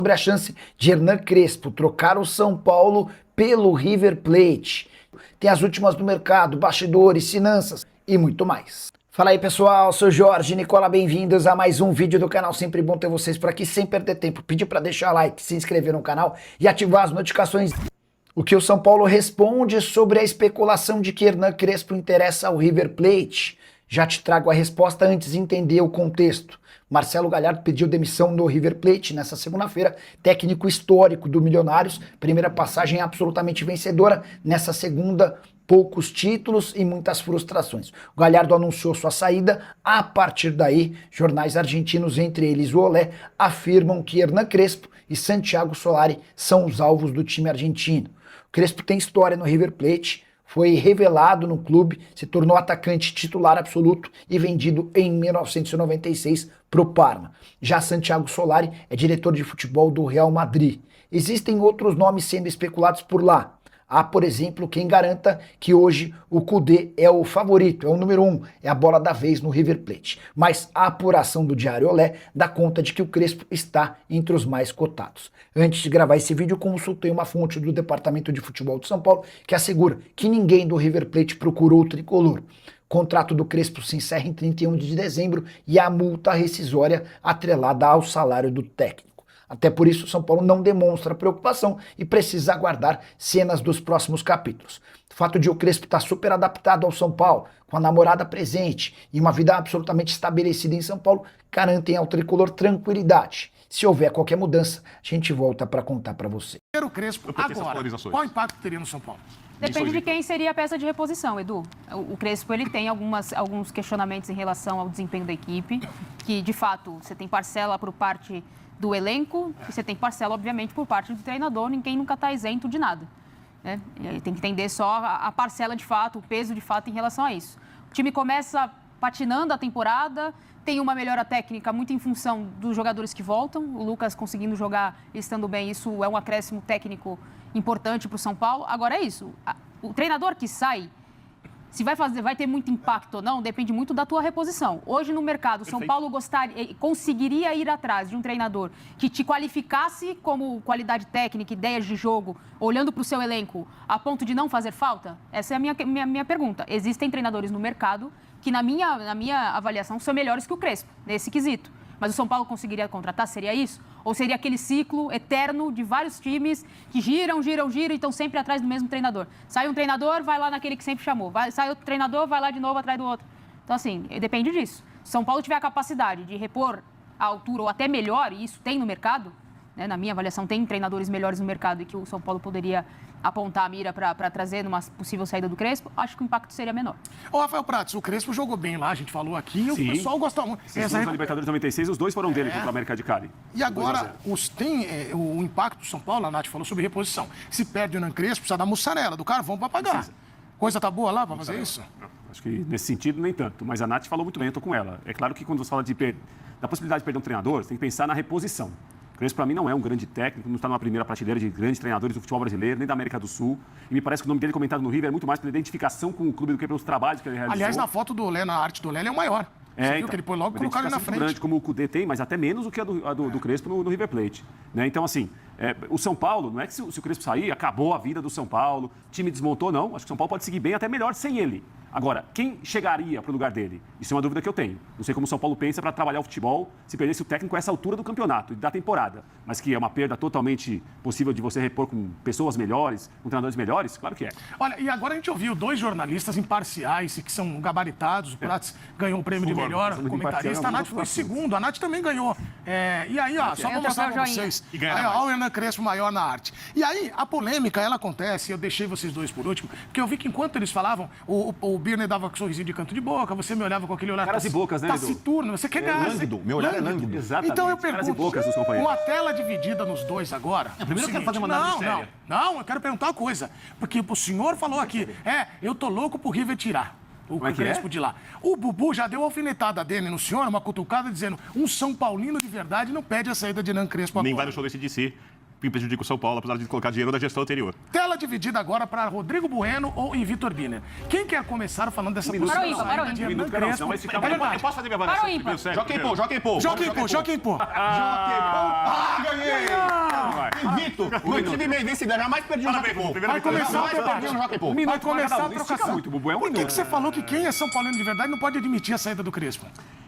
Sobre a chance de Hernan Crespo trocar o São Paulo pelo River Plate. Tem as últimas do mercado, bastidores, finanças e muito mais. Fala aí pessoal, sou Jorge Nicola, bem-vindos a mais um vídeo do canal. Sempre bom ter vocês por aqui, sem perder tempo. Pedir para deixar like, se inscrever no canal e ativar as notificações. O que o São Paulo responde sobre a especulação de que Hernan Crespo interessa ao River Plate? Já te trago a resposta antes de entender o contexto. Marcelo Gallardo pediu demissão no River Plate nessa segunda-feira, técnico histórico do Milionários, primeira passagem absolutamente vencedora, nessa segunda poucos títulos e muitas frustrações. O Gallardo anunciou sua saída, a partir daí, jornais argentinos, entre eles o Olé, afirmam que Hernan Crespo e Santiago Solari são os alvos do time argentino. O Crespo tem história no River Plate, foi revelado no clube, se tornou atacante titular absoluto e vendido em 1996 para o Parma. Já Santiago Solari é diretor de futebol do Real Madrid. Existem outros nomes sendo especulados por lá. Há, por exemplo, quem garanta que hoje o Kudê é o favorito, é o número 1, é a bola da vez no River Plate. Mas a apuração do Diário Olé dá conta de que o Crespo está entre os mais cotados. Antes de gravar esse vídeo, consultei uma fonte do Departamento de Futebol de São Paulo que assegura que ninguém do River Plate procurou o tricolor. O contrato do Crespo se encerra em 31 de dezembro e a multa rescisória atrelada ao salário do técnico. Até por isso, São Paulo não demonstra preocupação e precisa aguardar cenas dos próximos capítulos. O fato de o Crespo estar super adaptado ao São Paulo, com a namorada presente e uma vida absolutamente estabelecida em São Paulo, garantem ao tricolor tranquilidade. Se houver qualquer mudança, a gente volta para contar para você. O Crespo agora, qual impacto teria no São Paulo? Depende de quem seria a peça de reposição, Edu. O Crespo ele tem alguns questionamentos em relação ao desempenho da equipe, que de fato você tem parcela por parte do elenco e você tem parcela, obviamente, por parte do treinador. Ninguém nunca está isento de nada, né? Tem que entender só a parcela de fato, o peso de fato em relação a isso. O time começa patinando a temporada, tem uma melhora técnica muito em função dos jogadores que voltam. O Lucas conseguindo jogar e estando bem, isso é um acréscimo técnico importante para o São Paulo. Agora é isso, o treinador que sai, se vai ter muito impacto ou não, depende muito da tua reposição. Hoje no mercado, o São Paulo conseguiria ir atrás de um treinador que te qualificasse como qualidade técnica, ideias de jogo, olhando para o seu elenco, a ponto de não fazer falta? Essa é a minha pergunta. Existem treinadores no mercado que, na minha avaliação, são melhores que o Crespo, nesse quesito. Mas o São Paulo conseguiria contratar? Seria isso? Ou seria aquele ciclo eterno de vários times que giram e estão sempre atrás do mesmo treinador? Sai um treinador, vai lá naquele que sempre chamou. Sai outro treinador, vai lá de novo atrás do outro. Então, assim, depende disso. Se São Paulo tiver a capacidade de repor a altura ou até melhor, e isso tem no mercado, né, na minha avaliação, tem treinadores melhores no mercado e que o São Paulo poderia apontar a mira para trazer numa possível saída do Crespo, acho que o impacto seria menor. Ô, Rafael Prats, o Crespo jogou bem lá, a gente falou aqui, e o pessoal gosta muito. Na Libertadores 96, os dois foram dele contra o América de Cali. E agora, o impacto do São Paulo, a Nath falou sobre reposição. Se perde o Hernan Crespo, precisa dar mussarela do carvão para pagar. Precisa. Coisa tá boa lá para fazer isso? Acho que nesse sentido nem tanto, mas a Nath falou muito bem, eu tô com ela. É claro que quando você fala da possibilidade de perder um treinador, você tem que pensar na reposição. O Crespo, para mim, não é um grande técnico, não está numa primeira prateleira de grandes treinadores do futebol brasileiro, nem da América do Sul. E me parece que o nome dele comentado no River é muito mais pela identificação com o clube do que pelos trabalhos que ele realizou. Aliás, na foto do Olé, na arte do Olé, ele é o maior. Você viu que ele põe logo colocar ele na frente. Grande, como o Kudê tem, mas até menos do que a do Crespo no River Plate. Né? Então, assim, o São Paulo, não é que se o Crespo sair, acabou a vida do São Paulo, o time desmontou, não. Acho que o São Paulo pode seguir bem, até melhor sem ele. Agora, quem chegaria para o lugar dele? Isso é uma dúvida que eu tenho. Não sei como o São Paulo pensa para trabalhar o futebol se perdesse o técnico a essa altura do campeonato e da temporada. Mas que é uma perda totalmente possível de você repor com pessoas melhores, com treinadores melhores? Claro que é. Olha, e agora a gente ouviu dois jornalistas imparciais e que são gabaritados. O Prats ganhou o prêmio de melhor comentarista, a Nath foi segundo, a Nath também ganhou. E aí, ó, só para mostrar para vocês. Aí, ó, o Hernan Crespo maior na arte. E aí, a polêmica, ela acontece, eu deixei vocês dois por último, porque eu vi que enquanto eles falavam, o Birner dava com um sorrisinho de canto de boca, você me olhava com aquele olhar... Caras e bocas, né, Edu? Taciturno, você quer ganhar... Lânguido, meu olhar é lânguido. Exatamente. Então eu Caras e pergunto, bocas dos companheiros. com a tela dividida nos dois agora... Primeiro eu quero fazer uma análise séria. Não, eu quero perguntar uma coisa. Porque o senhor falou aqui, eu tô louco pro River tirar o Crespo de lá. O Bubu já deu a alfinetada dele no senhor, uma cutucada, dizendo um São Paulino de verdade não pede a saída de Hernan Crespo agora. Nem vai no show desse DC. que prejudica o São Paulo, apesar de colocar dinheiro da gestão anterior. Tela dividida agora para Rodrigo Bueno ou em Vitor Biner. Quem quer começar falando dessa Para o ímpar, para o de ímpar. Hernan Crespo? Eu posso fazer minha avaliação? Para o ímpar. Joaquim Pô. Ganhei! Invicto! Meu time meio vencedor, jamais perdi um Joaquim Pô. Vai começar o Jamais perdi um Joaquim Pô. Vai começar a trocação. muito, Bubu, é um Por que minuto. você falou que quem é São Paulino de verdade não pode admitir a saída do Crespo?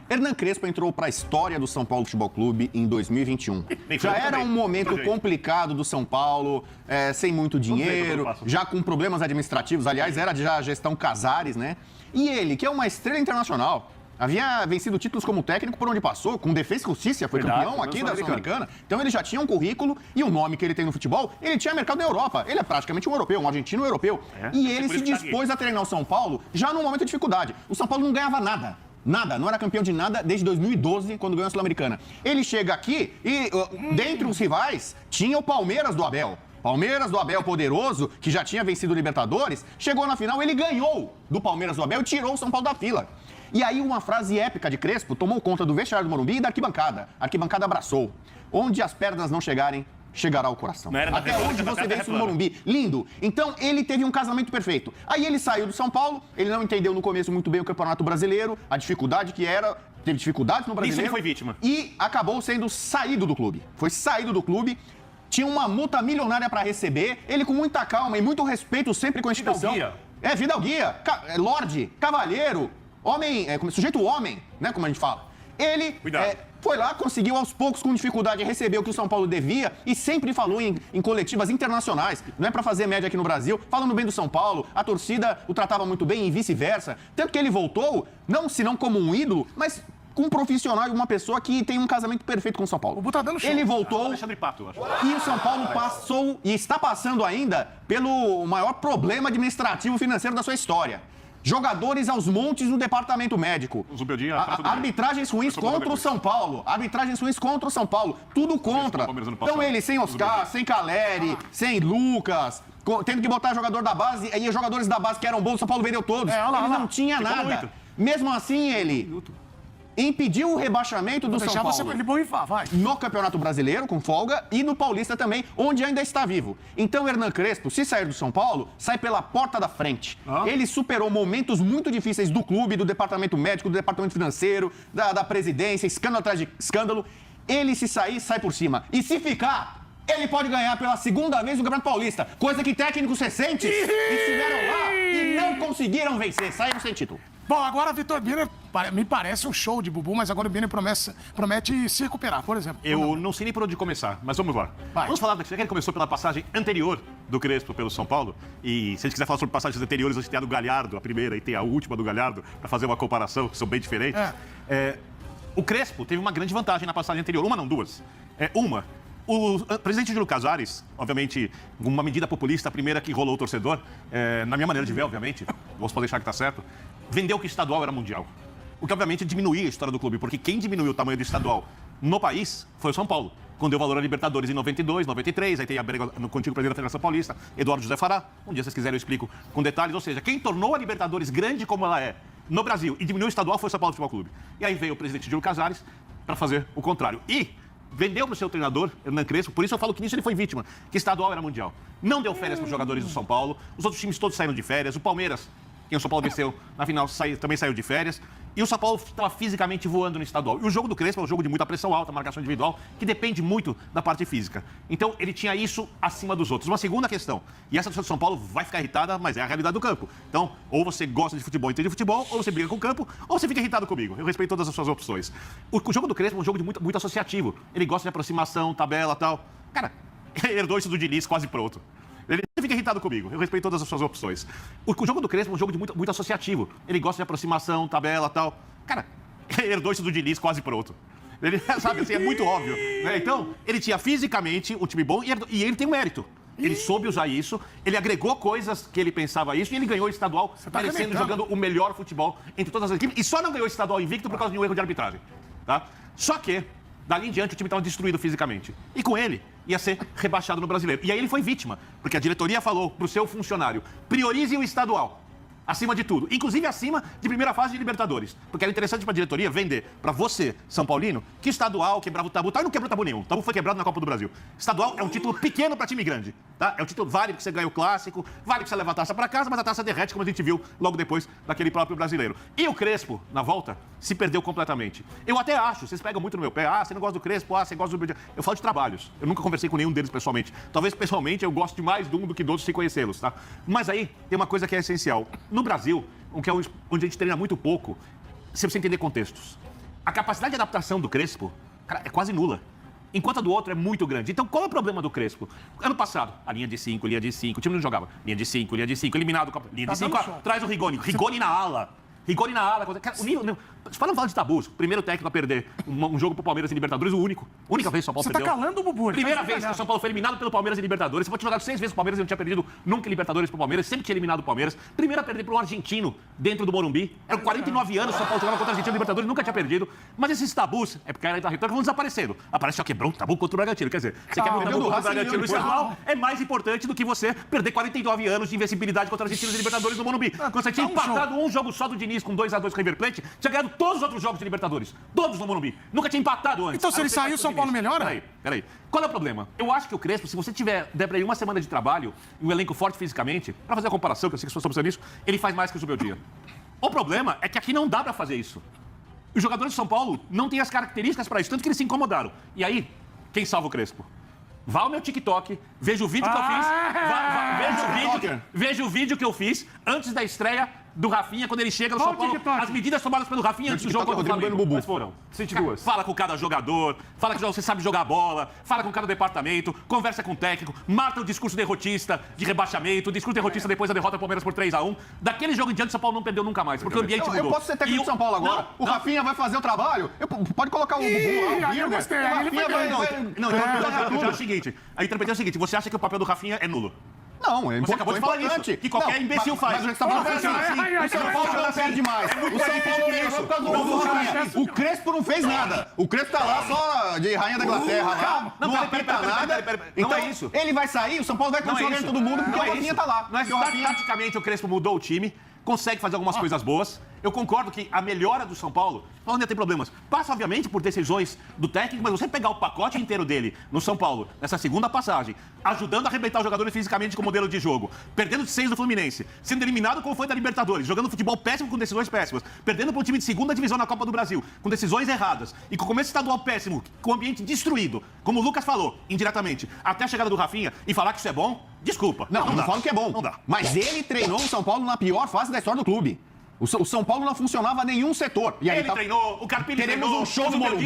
Hernan Crespo entrou para a história do São Paulo Futebol Clube em 2021. Já era um momento complicado do São Paulo, sem muito dinheiro, já com problemas administrativos. Aliás, era já a gestão Casares, né? E ele, que é uma estrela internacional, havia vencido títulos como técnico por onde passou, com Defensa e Justiça, foi campeão aqui da Sul-Americana. Então ele já tinha um currículo e o nome que ele tem no futebol, ele tinha mercado na Europa. Ele é praticamente um europeu, um argentino europeu. E ele se dispôs a treinar o São Paulo já num momento de dificuldade. O São Paulo não ganhava nada. Nada, não era campeão de nada desde 2012, quando ganhou a Sul-Americana. Ele chega aqui e, dentre os rivais, tinha o Palmeiras do Abel. Palmeiras do Abel poderoso, que já tinha vencido o Libertadores, chegou na final, ele ganhou do Palmeiras do Abel e tirou o São Paulo da fila. E aí uma frase épica de Crespo tomou conta do vestiário do Morumbi e da arquibancada. A arquibancada abraçou. Onde as pernas não chegarem, chegará ao coração. Até onde você vê isso no Morumbi. Lindo. Então, ele teve um casamento perfeito. Aí ele saiu do São Paulo, ele não entendeu no começo muito bem o Campeonato Brasileiro, a dificuldade que era, teve dificuldade no Brasileiro. Isso ele foi vítima. E acabou sendo saído do clube. Foi saído do clube, tinha uma multa milionária para receber, ele com muita calma e muito respeito sempre com a instituição. Fidalguia, lorde, cavalheiro, homem, sujeito homem, né, como a gente fala. Ele foi lá, conseguiu aos poucos, com dificuldade, receber o que o São Paulo devia e sempre falou em coletivas internacionais. Não é para fazer média aqui no Brasil, falando bem do São Paulo. A torcida o tratava muito bem e vice-versa. Tanto que ele voltou, não senão como um ídolo, mas com um profissional e uma pessoa que tem um casamento perfeito com o São Paulo. O Bu tá dando show. Ele voltou Alexandre Pato, eu acho. e o São Paulo passou e está passando ainda pelo maior problema administrativo financeiro da sua história. Jogadores aos montes no departamento médico. Arbitragens ruins contra o São Paulo. Arbitragens ruins contra o São Paulo. Tudo contra. Então ele sem Oscar, sem Caleri, sem Lucas, tendo que botar jogador da base, e os jogadores da base que eram bons, o São Paulo vendeu todos. Ele não tinha nada. Mesmo assim, ele impediu o rebaixamento do São Paulo Ele borrifar, vai. no Campeonato Brasileiro, com folga, e no Paulista também, onde ainda está vivo. Então, Hernan Crespo, se sair do São Paulo, sai pela porta da frente. Ele superou momentos muito difíceis do clube, do departamento médico, do departamento financeiro, da presidência, escândalo atrás de escândalo. Ele, se sair, sai por cima. E se ficar, ele pode ganhar pela segunda vez no Campeonato Paulista, coisa que técnicos recentes estiveram lá e não conseguiram vencer, saíram sem título. Bom, agora Vitor Biner me parece um show de Bubu, mas agora o Biner promete se recuperar, por exemplo. Eu não sei nem por onde começar, mas vamos lá. Vai. Vamos falar, já que ele começou pela passagem anterior do Crespo pelo São Paulo, e se a gente quiser falar sobre passagens anteriores, a gente tem a do Galhardo, a primeira, e tem a última do Galhardo, para fazer uma comparação, que são bem diferentes. O Crespo teve uma grande vantagem na passagem anterior, uma não, duas. O presidente Júlio Casares, obviamente, uma medida populista, a primeira que rolou o torcedor, na minha maneira de ver, obviamente, vamos poder deixar que está certo, vendeu que o estadual era mundial. O que, obviamente, diminuía a história do clube, porque quem diminuiu o tamanho do estadual no país foi o São Paulo, quando deu valor a Libertadores em 92, 93, aí tem a briga no contigo presidente da Federação Paulista, Eduardo José Fará. Um dia, se vocês quiserem, eu explico com detalhes. Ou seja, quem tornou a Libertadores grande como ela é no Brasil e diminuiu o estadual foi o São Paulo Futebol Clube. E aí veio o presidente Júlio Casares para fazer o contrário. E vendeu para o seu treinador, Hernan Crespo, por isso eu falo que nisso ele foi vítima, que estadual era mundial. Não deu férias para os jogadores do São Paulo, os outros times todos saíram de férias, o Palmeiras, quem o São Paulo venceu na final, também saiu de férias, e o São Paulo estava fisicamente voando no estadual. E o jogo do Crespo é um jogo de muita pressão alta, marcação individual, que depende muito da parte física. Então, ele tinha isso acima dos outros. Uma segunda questão, e essa torcida do São Paulo vai ficar irritada, mas é a realidade do campo. Então, ou você gosta de futebol e entende de futebol, ou você briga com o campo, ou você fica irritado comigo. Eu respeito todas as suas opções. O jogo do Crespo é um jogo de muito associativo. Ele gosta de aproximação, tabela e tal. Cara, ele herdou isso do Diniz quase pronto. Ele fica irritado comigo, eu respeito todas as suas opções. O jogo do Crespo é um jogo de muito associativo. Ele gosta de aproximação, tabela e tal. Cara, ele herdou isso do Diniz quase pronto. Ele, sabe, assim, é muito óbvio. Né? Então, ele tinha fisicamente um time bom e ele tem um mérito. Ele soube usar isso, ele agregou coisas que ele pensava isso e ele ganhou o estadual, merecendo, jogando o melhor futebol entre todas as equipes. E só não ganhou o estadual invicto por causa de um erro de arbitragem. Tá? Só que, dali em diante, o time estava destruído fisicamente. E com ele, ia ser rebaixado no Brasileiro. E aí ele foi vítima, porque a diretoria falou para o seu funcionário, priorize o estadual. Acima de tudo. Inclusive acima de primeira fase de Libertadores. Porque era interessante pra diretoria vender pra você, São Paulino, que estadual quebrava o tabu. Tal, e não quebrou tabu nenhum. O tabu foi quebrado na Copa do Brasil. Estadual é um título pequeno pra time grande. Tá? É um título válido que você ganha o clássico, vale que você leva a taça pra casa, mas a taça derrete, como a gente viu logo depois daquele próprio brasileiro. E o Crespo, na volta, se perdeu completamente. Eu até acho, vocês pegam muito no meu pé, você não gosta do Crespo, você gosta do... Eu falo de trabalhos. Eu nunca conversei com nenhum deles pessoalmente. Talvez pessoalmente eu goste mais de um do que de outros sem conhecê-los, tá? Mas aí tem uma coisa que é essencial. No Brasil, que é onde a gente treina muito pouco, você precisa entender contextos. A capacidade de adaptação do Crespo, cara, é quase nula. Enquanto a do outro é muito grande. Então, qual é o problema do Crespo? Ano passado, a linha de 5, o time não jogava. Linha de 5, eliminado. Linha de 5, traz o Rigoni. Rigoni na ala. Rigoni na ala. Cara, o nível... Para não falar de tabus, primeiro técnico a perder um jogo pro Palmeiras em Libertadores, o único. Única vez que o São Paulo perdeu. Você tá calando o Bubu. Primeira vez que o São Paulo foi eliminado pelo Palmeiras em Libertadores. Você pode jogar 6 vezes o Palmeiras e não tinha perdido nunca em Libertadores pro Palmeiras. Sempre tinha eliminado o Palmeiras. Primeiro a perder pro argentino dentro do Morumbi. Eram 49 anos, o São Paulo jogava contra o argentino em Libertadores, nunca tinha perdido. Mas esses tabus, é porque a era vão desaparecendo. Aparece só quebrou um tabu contra o Bragantino. Quer dizer, você quebra um tabu contra o Bragantino no estadual, é mais importante do que você perder 49 anos de invencibilidade contra argentinos em Libertadores no Morumbi. Quando você tinha empatado um jogo só do Diniz com 2-2 com o River Plate, tinha ganhado todos os outros jogos de Libertadores. Todos no Morumbi. Nunca tinha empatado antes. Então, se ele sair, o São Paulo melhora? Peraí. Qual é o problema? Eu acho que o Crespo, se você der pra ele uma semana de trabalho e um elenco forte fisicamente, pra fazer a comparação, que eu sei que as pessoas estão pensando nisso, ele faz mais que o Zubeldia. O problema é que aqui não dá pra fazer isso. Os jogadores de São Paulo não têm as características pra isso, tanto que eles se incomodaram. E aí, quem salva o Crespo? Vá ao meu TikTok, veja o vídeo que eu fiz. Veja o vídeo que eu fiz antes da estreia do Rafinha, quando ele chega no São Paulo. As medidas tomadas pelo Rafinha antes do jogo contra o Flamengo. Bubu. Mas foram. Fala com cada jogador, fala que você sabe jogar bola, fala com cada departamento, conversa com o técnico, mata o discurso derrotista de rebaixamento, o discurso derrotista depois da derrota do Palmeiras por 3-1. Daquele jogo em diante, o São Paulo não perdeu nunca mais, porque o ambiente mudou. Eu posso ser técnico do São Paulo agora. O Rafinha vai fazer o trabalho. Pode colocar o Bubu lá. Eu gostei. O Rafinha vai... Não, então é o seguinte. A interpretação é o seguinte, você acha que o papel do Rafinha é nulo? Não, é Você acabou de falar isso, que qualquer imbecil faz. Mas o São Paulo não perde mais. O São Paulo ganhou por causa do Rafinha. O Crespo não fez nada. O Crespo tá lá só de rainha da Inglaterra lá. Não aperta nada. Não é isso. Ele vai sair, o São Paulo vai continuar ganhando todo mundo porque o Rafinha tá lá. Taticamente, o Crespo mudou o time, consegue fazer algumas coisas boas. Eu concordo que a melhora do São Paulo ainda tem problemas. Passa, obviamente, por decisões do técnico, mas você pegar o pacote inteiro dele no São Paulo, nessa segunda passagem, ajudando a arrebentar os jogadores fisicamente com o modelo de jogo, perdendo de 6 do Fluminense, sendo eliminado como foi da Libertadores, jogando futebol péssimo com decisões péssimas, perdendo para um time de segunda divisão na Copa do Brasil, com decisões erradas, e com começo estadual péssimo, com o ambiente destruído, como o Lucas falou, indiretamente, até a chegada do Rafinha, e falar que isso é bom, desculpa. Não falo que é bom. Não dá. Mas ele treinou o São Paulo na pior fase da história do clube. O São Paulo não funcionava em nenhum setor. E aí, ele treinou, o Carpini teremos treinou, um show no Morumbi.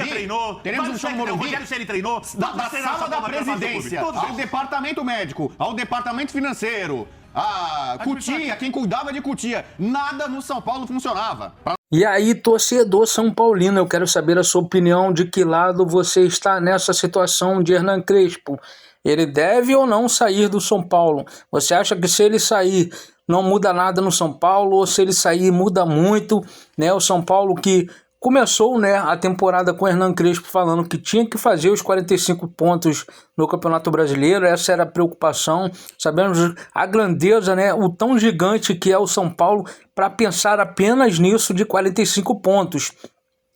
Teremos um show no Morumbi. O Rogério Ceni treinou. Da sala da presidência ao departamento médico, ao departamento financeiro, a Cutia, quem cuidava de Cutia. Nada no São Paulo funcionava. E aí, torcedor São Paulino, eu quero saber a sua opinião, de que lado você está nessa situação de Hernan Crespo. Ele deve ou não sair do São Paulo? Você acha que se ele sair não muda nada no São Paulo, ou se ele sair muda muito, né? O São Paulo que começou, né, a temporada com o Hernan Crespo falando que tinha que fazer os 45 pontos no Campeonato Brasileiro, essa era a preocupação. Sabemos a grandeza, né, o tão gigante que é o São Paulo para pensar apenas nisso de 45 pontos.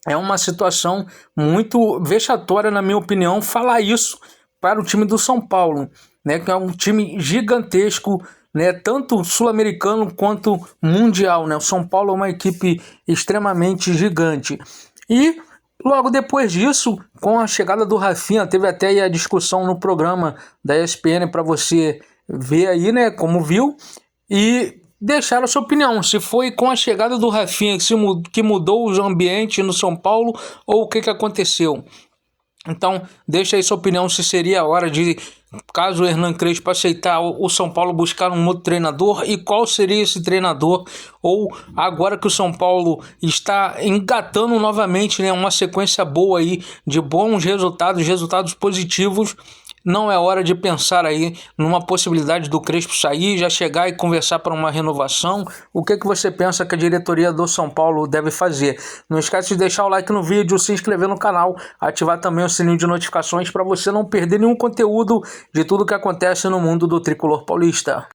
É uma situação muito vexatória, na minha opinião, falar isso para o time do São Paulo, né, que é um time gigantesco, né, tanto sul-americano quanto mundial, né? O São Paulo é uma equipe extremamente gigante. E logo depois disso, com a chegada do Rafinha, teve até aí a discussão no programa da ESPN para você ver aí, né, como viu, e deixar a sua opinião, se foi com a chegada do Rafinha que mudou o ambiente no São Paulo ou o que aconteceu. Então, deixa aí sua opinião, se seria a hora de, caso o Hernan Crespo aceitar, o São Paulo buscar um outro treinador, e qual seria esse treinador, ou agora que o São Paulo está engatando novamente, né, uma sequência boa aí de bons resultados positivos, não é hora de pensar aí numa possibilidade do Crespo sair, já chegar e conversar para uma renovação? O que você pensa que a diretoria do São Paulo deve fazer? Não esquece de deixar o like no vídeo, se inscrever no canal, ativar também o sininho de notificações para você não perder nenhum conteúdo de tudo que acontece no mundo do tricolor paulista.